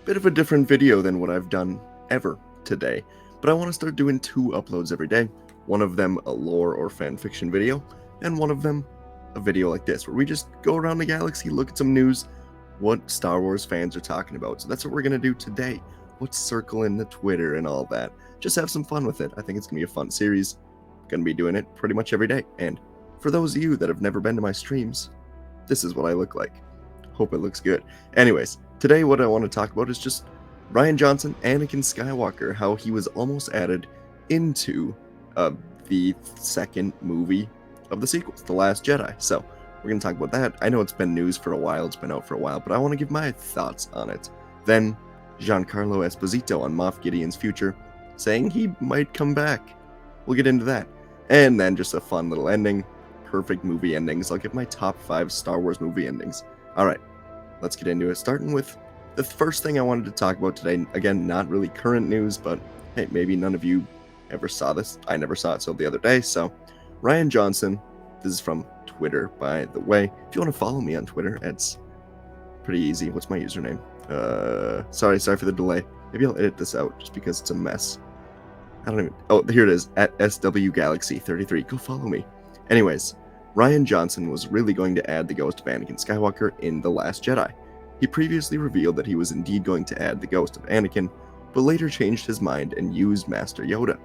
Bit of a different video than what I've done ever today, but I want to start doing 2 uploads every day. One of them a lore or fanfiction video, and one of them a video like this, where we just go around the galaxy, look at some news, what Star Wars fans are talking about. So that's what we're going to do today. Let's circle in the Twitter and all that. Just have some fun with it. I think it's going to be a fun series. Going to be doing it pretty much every day. And for those of you that have never been to my streams, this is what I look like. Hope it looks good. Anyways, today what I want to talk about is just Rian Johnson, Anakin Skywalker, how he was almost added into the second movie of the sequels, The Last Jedi. So we're going to talk about that. I know it's been news for a while, it's been out for a while, but I want to give my thoughts on it. Then Giancarlo Esposito on Moff Gideon's future, saying he might come back. We'll get into that. And then just a fun little ending. Perfect movie endings. I'll give my top 5 Star Wars movie endings. Alright, let's get into it. Starting with the first thing I wanted to talk about today. Again, not really current news, but hey, maybe none of you ever saw this. I never saw it till the other day. So, Rian Johnson, this is from Twitter, by the way. If you want to follow me on Twitter, it's pretty easy. What's my username? Sorry for the delay. Maybe I'll edit this out just because it's a mess. I don't even... Oh, here it is, at SWGalaxy33. Go follow me. Anyways, Rian Johnson was really going to add the ghost of Anakin Skywalker in The Last Jedi. He previously revealed that he was indeed going to add the ghost of Anakin, but later changed his mind and used Master Yoda.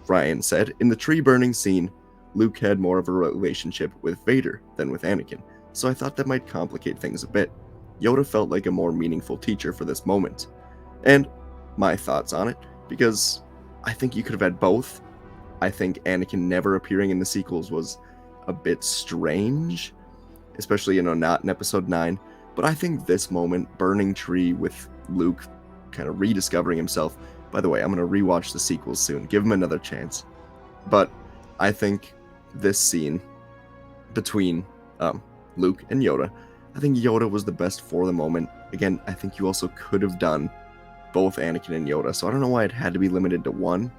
Rian said, in the tree burning scene, Luke had more of a relationship with Vader than with Anakin, so I thought that might complicate things a bit. Yoda felt like a more meaningful teacher for this moment. And my thoughts on it, because I think you could have had both. I think Anakin never appearing in the sequels was a bit strange, especially, not in Episode 9, but I think this moment, burning tree with Luke kind of rediscovering himself. By the way, I'm going to rewatch the sequels soon, give him another chance. But I think this scene between Luke and Yoda, I think Yoda was the best for the moment. Again, I think you also could have done both Anakin and Yoda, so I don't know why it had to be limited to one.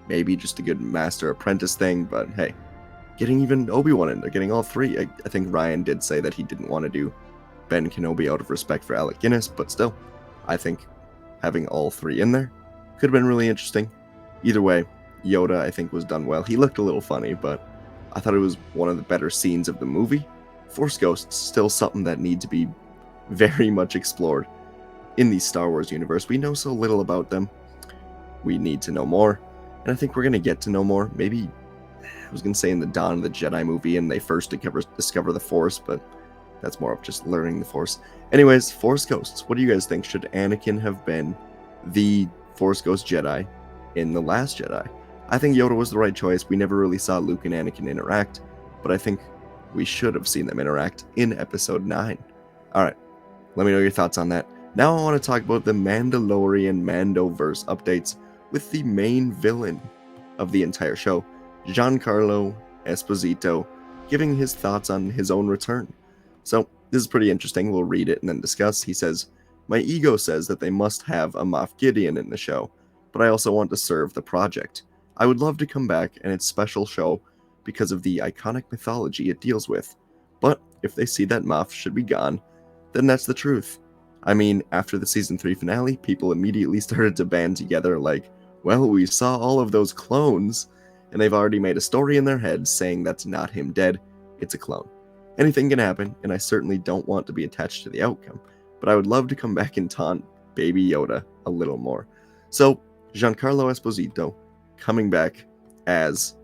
Maybe just a good master-apprentice thing, but hey, getting even Obi-Wan in there, getting all three. I think Rian did say that he didn't want to do Ben Kenobi out of respect for Alec Guinness, but still, I think having all three in there could have been really interesting. Either way, Yoda, I think, was done well. He looked a little funny, but I thought it was one of the better scenes of the movie. Force Ghosts, still something that need to be very much explored in the Star Wars universe. We know so little about them. We need to know more, and I think we're going to get to know more. Maybe, I was going to say in the Dawn of the Jedi movie, and they first discover the Force, but that's more of just learning the Force. Anyways, Force Ghosts. What do you guys think? Should Anakin have been the Force Ghost Jedi in The Last Jedi? I think Yoda was the right choice. We never really saw Luke and Anakin interact, but I think we should have seen them interact in Episode 9. Alright, let me know your thoughts on that. Now I want to talk about the Mandalorian Mandoverse updates with the main villain of the entire show, Giancarlo Esposito, giving his thoughts on his own return. So, this is pretty interesting. We'll read it and then discuss. He says, my ego says that they must have a MAF Gideon in the show, but I also want to serve the project. I would love to come back and its special show because of the iconic mythology it deals with. But if they see that MAF should be gone, then that's the truth. I mean, after the Season 3 finale, people immediately started to band together like, well, we saw all of those clones, and they've already made a story in their heads saying that's not him dead, it's a clone. Anything can happen, and I certainly don't want to be attached to the outcome, but I would love to come back and taunt Baby Yoda a little more. So, Giancarlo Esposito coming back as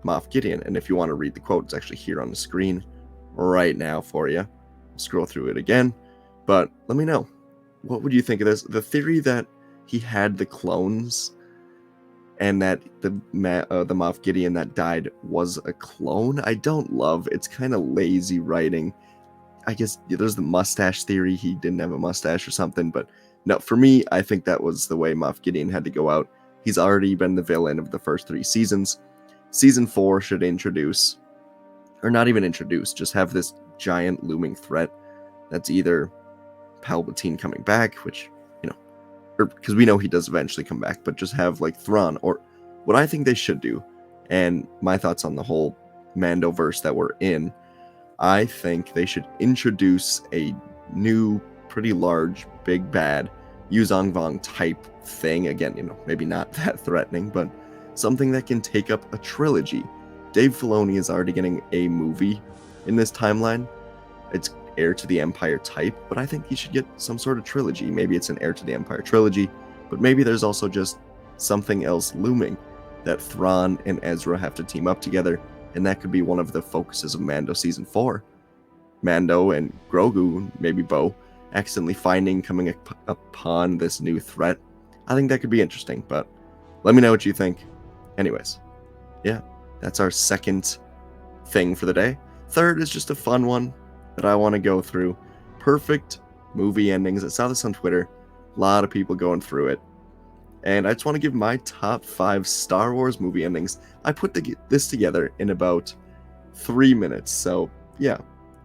Moff Gideon, and if you want to read the quote, it's actually here on the screen right now for you. I'll scroll through it again, but let me know. What would you think of this? The theory that he had the clones and that the Moff Gideon that died was a clone, I don't love. It's kind of lazy writing. I guess there's the mustache theory. He didn't have a mustache or something, but no, for me, I think that was the way Moff Gideon had to go out. He's already been the villain of the first 3 seasons. Season 4 should introduce, or not even introduce, just have this giant looming threat that's either Palpatine coming back, which, or because we know he does eventually come back, but just have like Thrawn, or what I think they should do, and my thoughts on the whole Mandoverse that we're in, I think they should introduce a new, pretty large, big bad Yuzong Vong type thing. Again, maybe not that threatening, but something that can take up a trilogy. Dave Filoni is already getting a movie in this timeline. It's Heir to the Empire type, but I think he should get some sort of trilogy. Maybe it's an Heir to the Empire trilogy, but maybe there's also just something else looming that Thrawn and Ezra have to team up together, and that could be one of the focuses of Mando Season 4. Mando and Grogu, maybe Bo, accidentally coming upon this new threat. I think that could be interesting, but let me know what you think. Anyways, yeah, that's our second thing for the day. Third is just a fun one that I want to go through. Perfect movie endings. I saw this on Twitter. A lot of people going through it. And I just want to give my top 5 Star Wars movie endings. I put this together in about 3 minutes. So, yeah,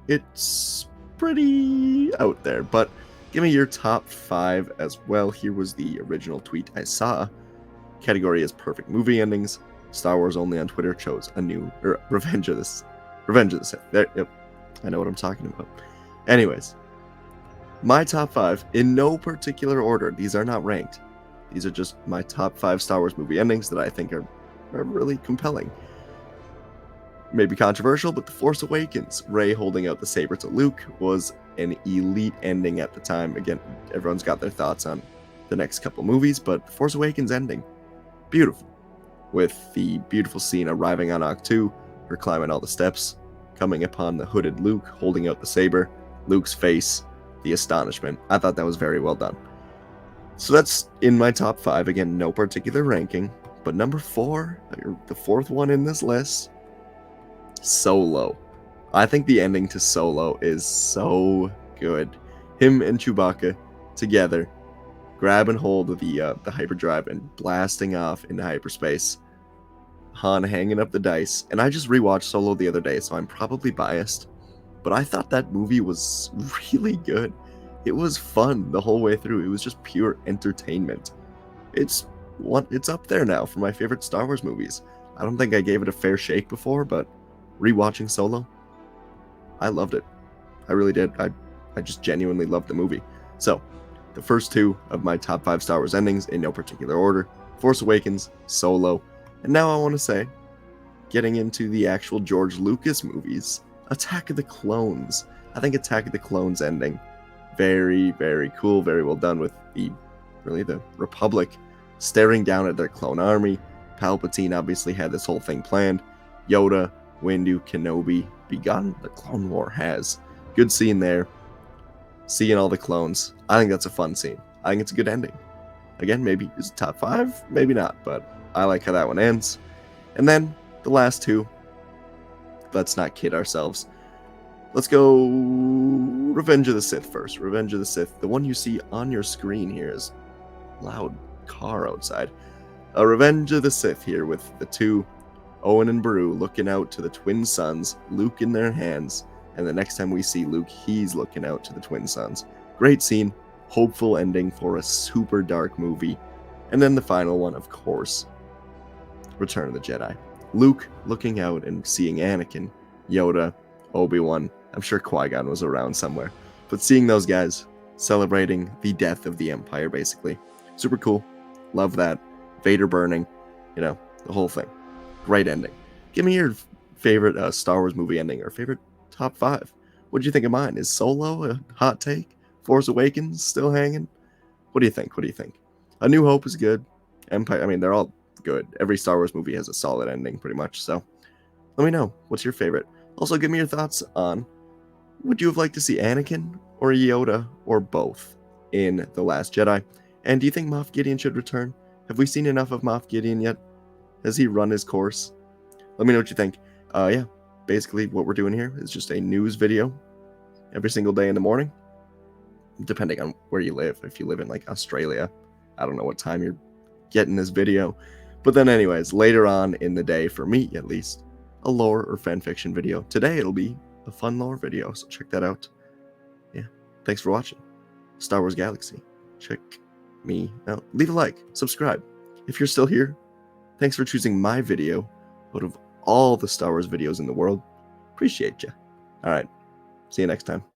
it's pretty out there. But give me your top 5 as well. Here was the original tweet I saw. Category is perfect movie endings. Star Wars Only on Twitter chose a new Revenge of the Sith. There, yep. I know what I'm talking about. Anyways, my top 5 in no particular order. These are not ranked. These are just my top 5 Star Wars movie endings that I think are really compelling. Maybe controversial, but The Force Awakens, Rey holding out the saber to Luke, was an elite ending at the time. Again, everyone's got their thoughts on the next couple movies, but The Force Awakens ending, beautiful. With the beautiful scene arriving on Ahch-To, her climbing all the steps, coming upon the hooded Luke, holding out the saber, Luke's face, the astonishment. I thought that was very well done. So that's in my top 5. Again, no particular ranking. But number 4, the fourth one in this list, Solo. I think the ending to Solo is so good. Him and Chewbacca together, grabbing hold of the hyperdrive and blasting off into hyperspace. Han hanging up the dice. And I just rewatched Solo the other day, so I'm probably biased. But I thought that movie was really good. It was fun the whole way through. It was just pure entertainment. It's up there now for my favorite Star Wars movies. I don't think I gave it a fair shake before, but rewatching Solo, I loved it. I really did. I just genuinely loved the movie. So, the first 2 of my top 5 Star Wars endings in no particular order: Force Awakens, Solo, and now I want to say, getting into the actual George Lucas movies, Attack of the Clones. I think Attack of the Clones ending, very, very cool, very well done, with the Republic staring down at their clone army. Palpatine obviously had this whole thing planned. Yoda, Windu, Kenobi, begun the Clone War has. Good scene there. Seeing all the clones. I think that's a fun scene. I think it's a good ending. Again, maybe it's top 5, maybe not, but I like how that one ends. And then the last 2, let's not kid ourselves. Let's go Revenge of the Sith first. Revenge of the Sith. The one you see on your screen here is loud car outside. Revenge of the Sith here with the 2, Owen and Beru, looking out to the twin suns, Luke in their hands, and the next time we see Luke, he's looking out to the twin suns. Great scene, hopeful ending for a super dark movie. And then the final one, of course, Return of the Jedi. Luke looking out and seeing Anakin, Yoda, Obi-Wan. I'm sure Qui-Gon was around somewhere. But seeing those guys celebrating the death of the Empire, basically. Super cool. Love that. Vader burning. The whole thing. Great ending. Give me your favorite Star Wars movie ending, or favorite top 5. What'd you think of mine? Is Solo a hot take? Force Awakens still hanging? What do you think? A New Hope is good. Empire, they're all good. Every Star Wars movie has a solid ending, pretty much. So let me know. What's your favorite? Also, give me your thoughts on, would you have liked to see Anakin or Yoda or both in The Last Jedi? And do you think MAF Gideon should return? Have we seen enough of MAF Gideon yet? Has he run his course? Let me know what you think. Yeah, basically what we're doing here is just a news video every single day in the morning, depending on where you live. If you live in like Australia, I don't know what time you're getting this video. But then anyways, later on in the day, for me at least, a lore or fanfiction video. Today it'll be a fun lore video, so check that out. Yeah, thanks for watching. Star Wars Galaxy. Check me out. Leave a like, subscribe. If you're still here, thanks for choosing my video out of all the Star Wars videos in the world. Appreciate you. All right, see you next time.